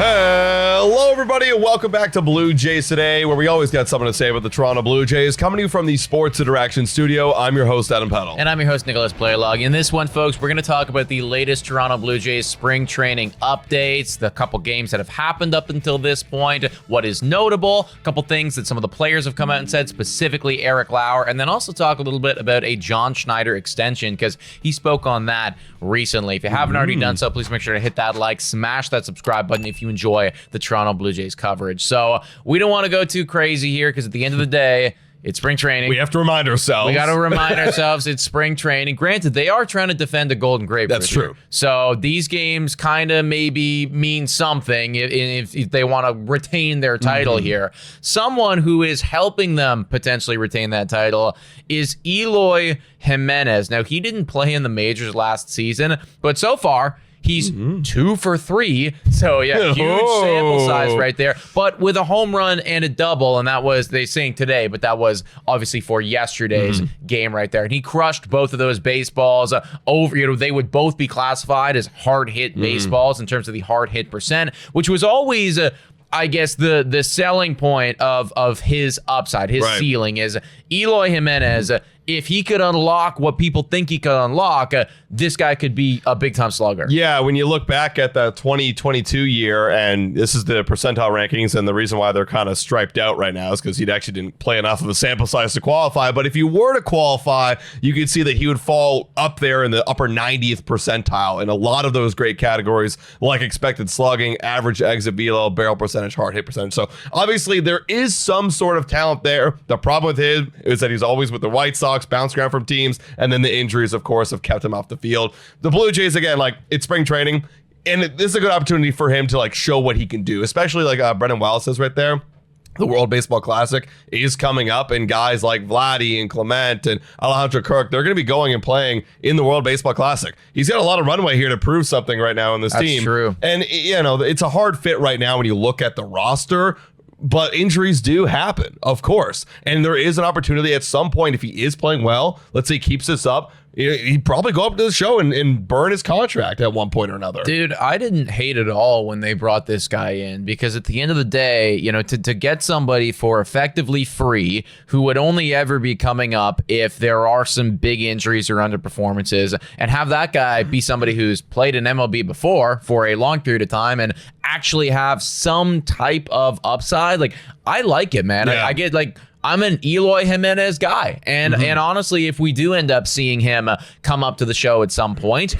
Hello, everybody, and welcome back to Blue Jays Today, where we always got something to say about the Toronto Blue Jays. Coming to you from the Sports Interaction Studio, I'm your host, Adam Peddle. And I'm your host, Nicholas Playerlog. In this one, folks, we're going to talk about the latest Toronto Blue Jays spring training updates, the couple games that have happened up until this point, what is notable, a couple things that some of the players have come out and said, specifically Eric Lauer, and then also talk a little bit about a John Schneider extension, because he spoke on that recently. If you haven't already done so, please make sure to hit that like, smash that subscribe button if you enjoy the Toronto Blue Jays coverage. So we don't want to go too crazy here because at the end of the day, it's spring training. We have to remind ourselves. We got to remind ourselves it's spring training. Granted, they are trying to defend the Golden Grapefruit. That's true. So these games kind of maybe mean something if they want to retain their title here. Someone who is helping them potentially retain that title is Eloy Jimenez. Now, he didn't play in the majors last season, but so far, he's 2 for 3. So, yeah, huge sample size right there. But with a home run and a double, and that was, they saying today, but that was obviously for yesterday's game right there. And he crushed both of those baseballs over, they would both be classified as hard hit baseballs in terms of the hard hit percent, which was always, I guess, the selling point of his upside, his ceiling is Eloy Jimenez. If he could unlock what people think he could unlock, this guy could be a big-time slugger. Yeah, when you look back at the 2022 year, and this is the percentile rankings, and the reason why they're kind of striped out right now is because he actually didn't play enough of a sample size to qualify. But if you were to qualify, you could see that he would fall up there in the upper 90th percentile in a lot of those great categories, like expected slugging, average exit velo, barrel percentage, hard hit percentage. So obviously there is some sort of talent there. The problem with him is that he's always with the White Sox, bouncing around from teams, and then the injuries, of course, have kept him off the field. The Blue Jays, again, like, it's spring training, and this is a good opportunity for him to like show what he can do, especially like Brendan Wallace says right there. The World Baseball Classic is coming up, and guys like Vladdy and Clement and Alejandro Kirk, they're going to be going and playing in the World Baseball Classic. He's got a lot of runway here to prove something right now in this team. That's true. And, it's a hard fit right now when you look at the roster, but injuries do happen, of course. And there is an opportunity at some point, if he is playing well, let's say he keeps this up, he'd probably go up to the show and burn his contract at one point or another. Dude, I didn't hate it all when they brought this guy in, because at the end of the day, to get somebody for effectively free who would only ever be coming up if there are some big injuries or underperformances, and have that guy be somebody who's played in MLB before for a long period of time and actually have some type of upside, like, I like it, man. Yeah. I get like, I'm an Eloy Jimenez guy. And honestly, if we do end up seeing him come up to the show at some point,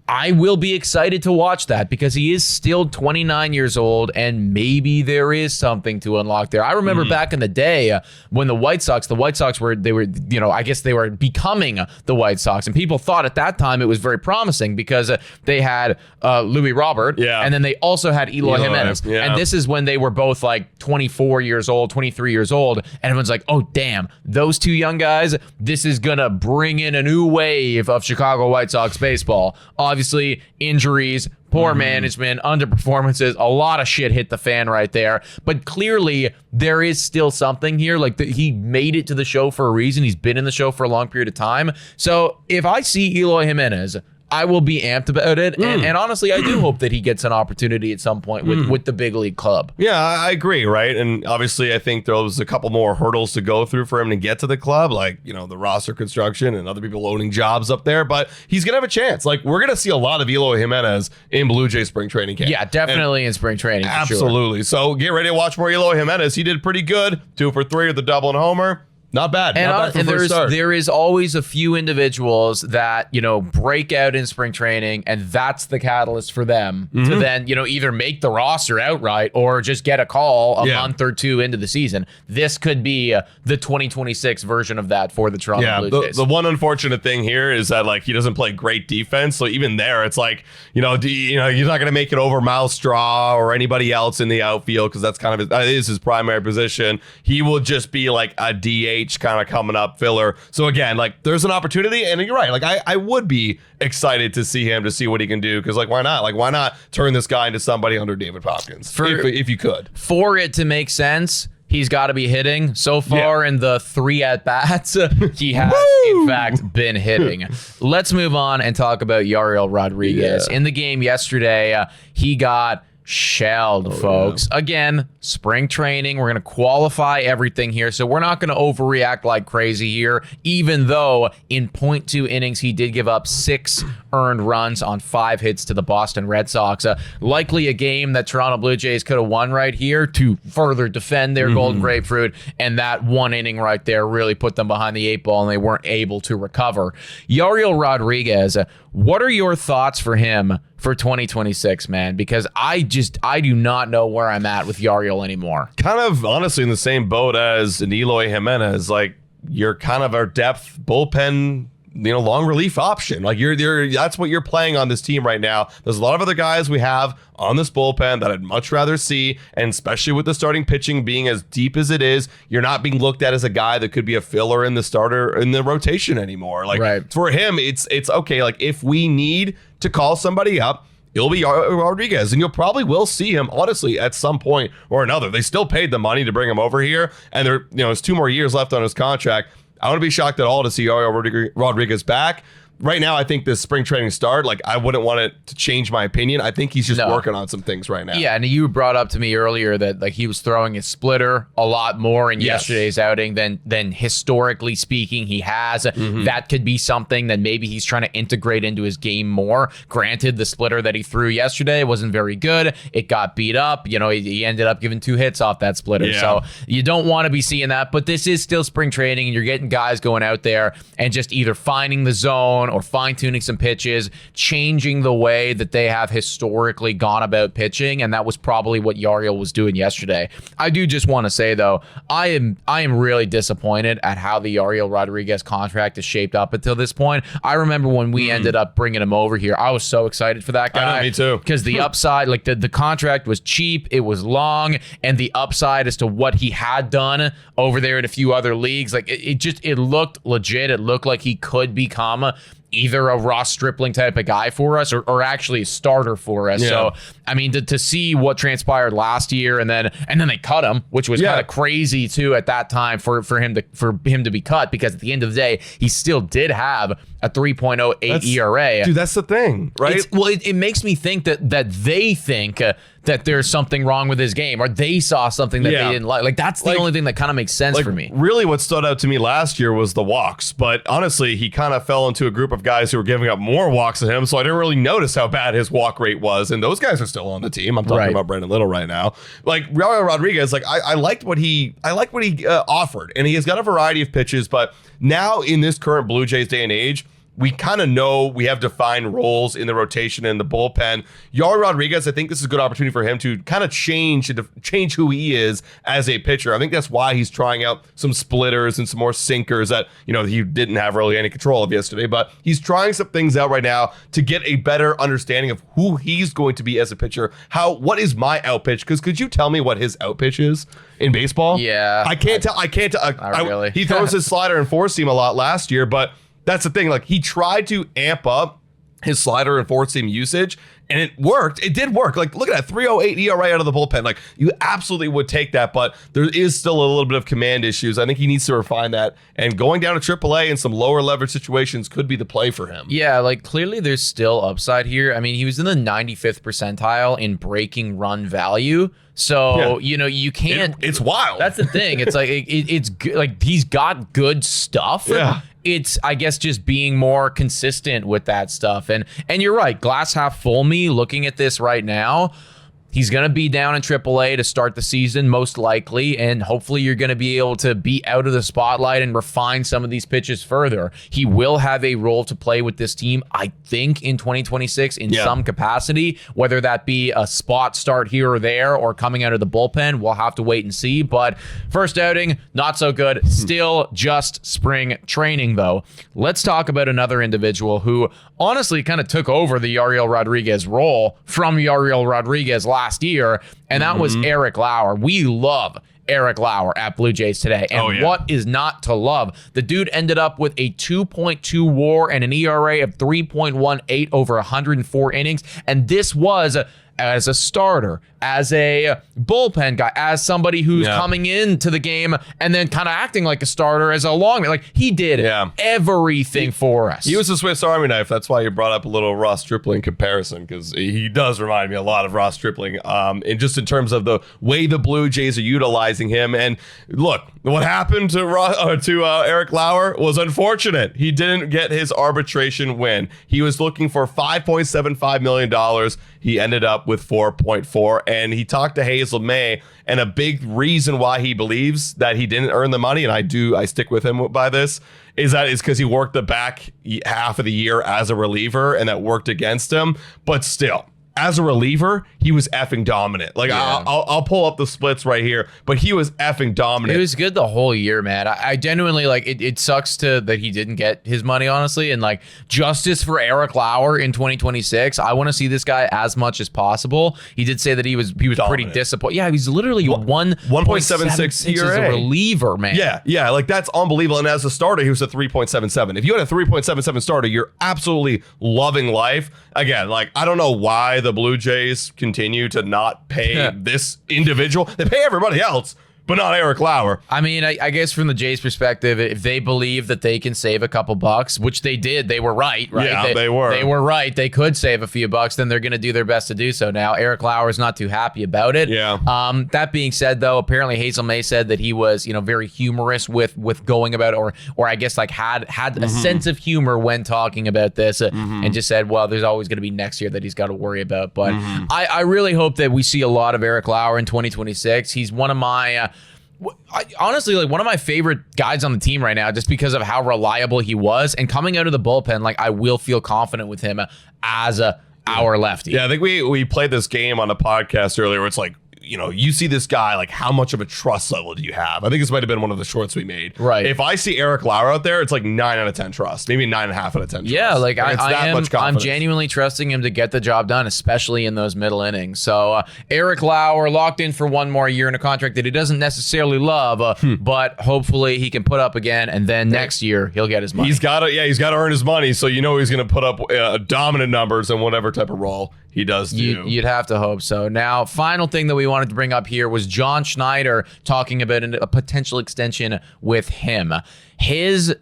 I will be excited to watch that, because he is still 29 years old, and maybe there is something to unlock there. I remember back in the day when the White Sox were I guess they were becoming the White Sox, and people thought at that time it was very promising because they had Louis Robert, and then they also had Eloy Jimenez. Yeah. And this is when they were both like 24 years old, 23 years old, and everyone's like, oh, damn, those two young guys, this is going to bring in a new wave of Chicago White Sox baseball. Obviously, injuries, poor management, underperformances, a lot of shit hit the fan right there. But clearly, there is still something here. Like, he made it to the show for a reason. He's been in the show for a long period of time. So if I see Eloy Jimenez, I will be amped about it. And honestly, I do hope that he gets an opportunity at some point with the big league club. Yeah, I agree, right? And obviously, I think there was a couple more hurdles to go through for him to get to the club, like, the roster construction and other people owning jobs up there. But he's going to have a chance. Like, we're going to see a lot of Eloy Jimenez in Blue Jay spring training camp. Yeah, definitely in spring training. Absolutely. Sure. So get ready to watch more Eloy Jimenez. He did pretty good. 2 for 3 with the double and homer. Not bad. Not bad for first start. There is always a few individuals that, break out in spring training, and that's the catalyst for them to then, either make the roster outright or just get a call a month or two into the season. This could be the 2026 version of that for the Toronto Blue Jays. The one unfortunate thing here is that, like, he doesn't play great defense. So even there, it's like, you're not going to make it over Miles Straw or anybody else in the outfield, because that's kind of that is his primary position. He will just be like a DH kind of coming up filler. So again, like, there's an opportunity, and you're right. Like, I would be excited to see him, to see what he can do, because, like, why not? Like, why not turn this guy into somebody under David Hopkins if you could? For it to make sense, he's got to be hitting. So far in the 3 at-bats, he has, in fact, been hitting. Let's move on and talk about Yariel Rodriguez. In the game yesterday, he got shelled, folks. Again, spring training. We're going to qualify everything here. So we're not going to overreact like crazy here, even though in 0.2 innings, he did give up 6 earned runs on 5 hits to the Boston Red Sox. Likely a game that Toronto Blue Jays could have won right here to further defend their golden grapefruit. And that 1 inning right there really put them behind the 8 ball and they weren't able to recover. Yariel Rodriguez, what are your thoughts for him for 2026, man? Because I do not know where I'm at with Yariel anymore. Kind of honestly in the same boat as an Eloy Jimenez. Like, you're kind of our depth bullpen, long relief option. Like you're that's what you're playing on this team right now. There's a lot of other guys we have on this bullpen that I'd much rather see, and especially with the starting pitching being as deep as it is, you're not being looked at as a guy that could be a filler in the starter in the rotation anymore. Like for him, it's okay. Like if we need to call somebody up, it'll be Rodriguez, and you'll probably will see him, honestly, at some point or another. They still paid the money to bring him over here, and there's 2 more years left on his contract. I wouldn't be shocked at all to see Yariel Rodriguez back. Right now, I think this spring training start, I wouldn't want it to change my opinion. I think he's just working on some things right now. Yeah, and you brought up to me earlier that he was throwing his splitter a lot more in yesterday's outing than historically speaking he has. That could be something that maybe he's trying to integrate into his game more. Granted, the splitter that he threw yesterday wasn't very good. It got beat up. He ended up giving 2 hits off that splitter. Yeah. So you don't want to be seeing that, but this is still spring training, and you're getting guys going out there and just either finding the zone or fine-tuning some pitches, changing the way that they have historically gone about pitching, and that was probably what Yariel was doing yesterday. I do just want to say, though, I am really disappointed at how the Yariel Rodriguez contract is shaped up until this point. I remember when we ended up bringing him over here, I was so excited for that guy. Me too. Because the upside, the contract was cheap, it was long, and the upside as to what he had done over there in a few other leagues, it looked legit. It looked like he could become either a Ross Stripling type of guy for us or actually a starter for us. Yeah. So, I mean, to see what transpired last year and then they cut him, which was kind of crazy too at that time for him to be cut, because at the end of the day, he still did have a 3.08 ERA. Dude, that's the thing, right? It makes me think that they think that there's something wrong with his game, or they saw something that they didn't like. That's the only thing that kind of makes sense for me. Really, what stood out to me last year was the walks, but honestly, he kind of fell into a group of guys who were giving up more walks than him, so I didn't really notice how bad his walk rate was, and those guys are still on the team. I'm talking about Brandon Little right now. Yariel Rodriguez, I liked what he offered, and he has got a variety of pitches, but now in this current Blue Jays day and age, we kind of know we have defined roles in the rotation and the bullpen. Yariel Rodriguez, I think this is a good opportunity for him to kind of change who he is as a pitcher. I think that's why he's trying out some splitters and some more sinkers that, he didn't have really any control of yesterday. But he's trying some things out right now to get a better understanding of who he's going to be as a pitcher. What is my out pitch? Because could you tell me what his out pitch is in baseball? Yeah. I can't tell. Not really. He throws his slider and four seam a lot last year, but that's the thing. He tried to amp up his slider and four seam usage, and it worked. It did work. Look at that 3.08 ERA out of the bullpen. You absolutely would take that, but there is still a little bit of command issues. I think he needs to refine that, and going down to AAA in some lower leverage situations could be the play for him. Yeah, clearly there's still upside here. I mean, he was in the 95th percentile in breaking run value. So, you can't. It's wild. That's the thing. It's it's good. He's got good stuff. Yeah. It's, I guess, just being more consistent with that stuff. And you're right. Glass half full me looking at this right now. He's going to be down in AAA to start the season, most likely, and hopefully you're going to be able to be out of the spotlight and refine some of these pitches further. He will have a role to play with this team, I think, in 2026 in some capacity, whether that be a spot start here or there or coming out of the bullpen. We'll have to wait and see, but first outing, not so good. Still just spring training, though. Let's talk about another individual who honestly kind of took over the Yariel Rodriguez role from Yariel Rodriguez last year, and that was Eric Lauer. We love Eric Lauer at Blue Jays today. And what is not to love? The dude ended up with a 2.2 WAR and an ERA of 3.18 over 104 innings. And this was as a starter, as a bullpen guy, as somebody who's coming into the game and then kind of acting like a starter as a long, like he did everything for us. He was a Swiss Army knife. That's why you brought up a little Ross Stripling comparison, because he does remind me a lot of Ross Stripling, and just in terms of the way the Blue Jays are utilizing him. And look, what happened to Eric Lauer was unfortunate. He didn't get his arbitration win. He was looking for $5.75 million. He ended up with 4.4, and he talked to Hazel May, and a big reason why he believes that he didn't earn the money, and I stick with him by this, is because he worked the back half of the year as a reliever, and that worked against him. But still, as a reliever, he was effing dominant. Like, I'll pull up the splits right here, but he was effing dominant. It was good the whole year, man. I genuinely, like, it sucks that he didn't get his money, honestly. And, like, justice for Eric Lauer in 2026. I want to see this guy as much as possible. He did say that he was pretty disappointed. Yeah, he's literally 1.76 ERA. as a reliever, man. Yeah, like, that's unbelievable. And as a starter, he was a 3.77. If you had a 3.77 starter, you're absolutely loving life. Again, like, I don't know why the Blue Jays continue to not pay this individual. They pay everybody else, but not Eric Lauer. I mean, I guess from the Jays' perspective, if they believe that they can save a couple bucks, which they did, they were right? Yeah, they were. They were right. They could save a few bucks, then they're going to do their best to do so now. Eric Lauer is not too happy about it. Yeah. That being said, though, apparently Hazel May said that he was, very humorous with going about it, or I guess like had a sense of humor when talking about this, and just said, well, there's always going to be next year that he's got to worry about. But I really hope that we see a lot of Eric Lauer in 2026. He's one of my honestly, like, one of my favorite guys on the team right now, just because of how reliable he was, and coming out of the bullpen, like, I will feel confident with him as our lefty. Yeah, I think we played this game on a podcast earlier where it's like, you see this guy, like, how much of a trust level do you have? I think this might have been one of the shorts we made. Right. If I see Eric Lauer out there, it's like 9 out of 10 trust, maybe 9.5 out of 10 trust. Yeah, like, I'm much genuinely trusting him to get the job done, especially in those middle innings. So Eric Lauer locked in for one more year in a contract that he doesn't necessarily love, but hopefully he can put up again, and then next year he'll get his money. He's got to earn his money, so he's going to put up dominant numbers in whatever type of role he does do. You'd have to hope so. Now, final thing that we wanted to bring up here was John Schneider talking about a potential extension with him. His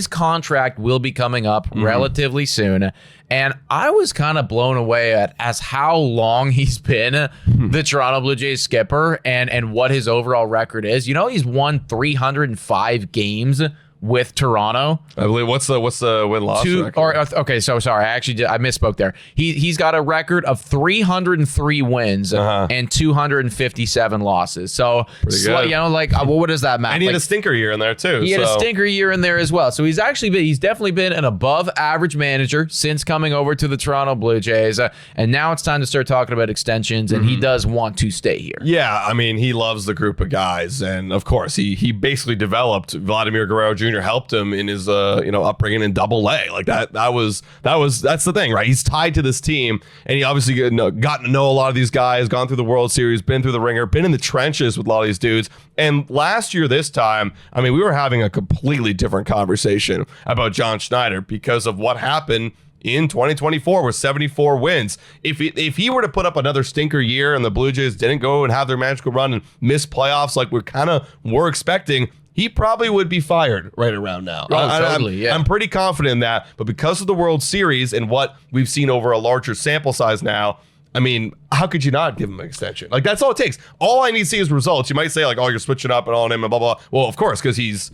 contract will be coming up relatively soon, and I was kind of blown away at how long he's been the Toronto Blue Jays skipper and what his overall record is. He's won 305 games with Toronto. I believe what's the win-loss record? Okay, so sorry, I misspoke there. He's got a record of 303 wins and 257 losses. So what does that matter? And he had a stinker year in there too. He had a stinker year in there as well. So he's definitely been an above average manager since coming over to the Toronto Blue Jays. And now it's time to start talking about extensions, and he does want to stay here. Yeah, I mean, he loves the group of guys, and of course he basically developed Vladimir Guerrero Jr. helped him in his upbringing in Double-A. Like that's the thing, right? He's tied to this team, and he obviously gotten to know a lot of these guys, gone through the World Series, been through the ringer, been in the trenches with a lot of these dudes. And last year, this time, I mean, we were having a completely different conversation about John Schneider because of what happened in 2024 with 74 wins. If he were to put up another stinker year and the Blue Jays didn't go and have their magical run and miss playoffs like we kind of were expecting, he probably would be fired right around now. Totally, I'm pretty confident in that. But because of the World Series and what we've seen over a larger sample size now, I mean, how could you not give him an extension? Like, that's all it takes. All I need to see is results. You might say, like, oh, you're switching up and on him and blah, blah. Well, of course, because he's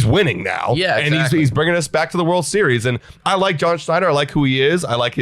winning now. Yeah, exactly. And he's bringing us back to the World Series. And I like John Schneider. I like who he is. I think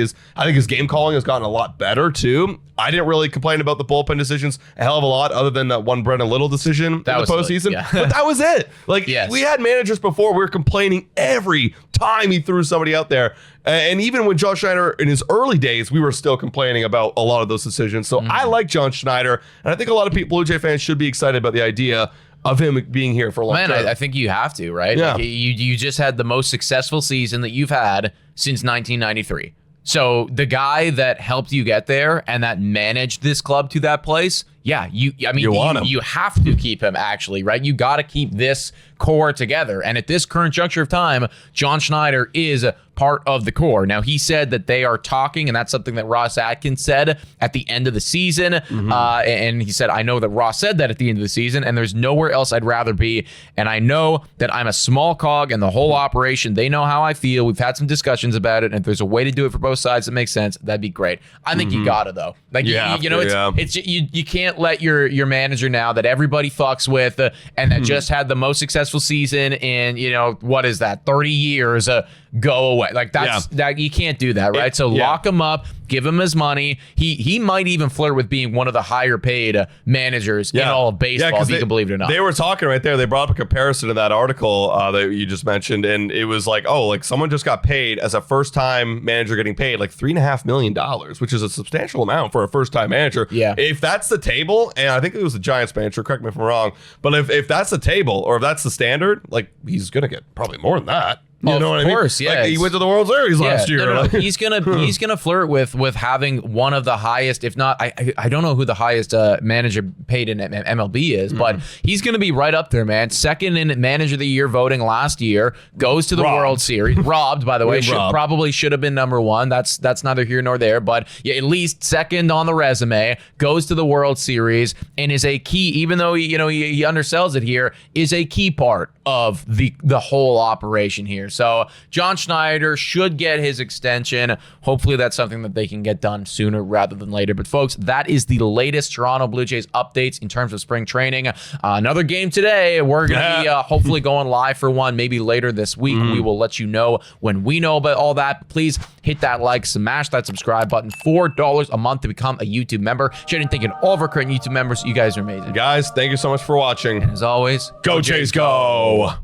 his game calling has gotten a lot better, too. I didn't really complain about the bullpen decisions a hell of a lot, other than that one Brennan Little decision in the postseason. But that was it. Like, we had managers before, we were complaining every time he threw somebody out there. And even with John Schneider in his early days, we were still complaining about a lot of those decisions. So I like John Schneider, and I think a lot of Blue Jay fans should be excited about the idea of him being here for a long time. I think you have to, right? Yeah. Like, you just had the most successful season that you've had since 1993. So the guy that helped you get there and that managed this club to that place, Yeah, you want him. you have to keep him, actually, right? You got to keep this core together. And at this current juncture of time, John Schneider is part of the core. Now, he said that they are talking, and that's something that Ross Atkins said at the end of the season. And he said, I know that Ross said that at the end of the season, and there's nowhere else I'd rather be. And I know that I'm a small cog in the whole operation. They know how I feel. We've had some discussions about it. And if there's a way to do it for both sides that makes sense, that'd be great. I think you gotta, though. Like, you know, you can't let your manager now that everybody fucks with and that just had the most successful season in, you know, what is that, 30 years, go away. Like, that's that you can't do that, right? So lock him up, give him his money. He might even flirt with being one of the higher paid managers in all of baseball, if you can believe it or not. They were talking right there. They brought up a comparison to that article that you just mentioned, and it was like, oh, like someone just got paid as a first-time manager getting paid like $3.5 million, which is a substantial amount for a first-time manager. Yeah. If that's the table, and I think it was the Giants manager, correct me if I'm wrong, but if that's the table or if that's the standard, like he's gonna get probably more than that. You know what I mean? Of course, yeah. Like, he went to the World Series last year. No. He's gonna flirt with having one of the highest, if not, I don't know who the highest manager paid in MLB is, but he's gonna be right up there, man. Second in manager of the year voting last year, goes to the World Series. Robbed, by the way, probably should have been number one. That's neither here nor there, but yeah, at least second on the resume. Goes to the World Series and is a key, even though he undersells it here, is a key part of the whole operation here. So John Schneider should get his extension. Hopefully that's something that they can get done sooner rather than later. But folks, that is the latest Toronto Blue Jays updates in terms of spring training. Another game today. We're going to be hopefully going live for one maybe later this week. We will let you know when we know about all that. Please hit that like, smash that subscribe button. $4 a month to become a YouTube member. Shane, thank you to all of our current YouTube members. You guys are amazing. Guys, thank you so much for watching. And as always, go Jays, go!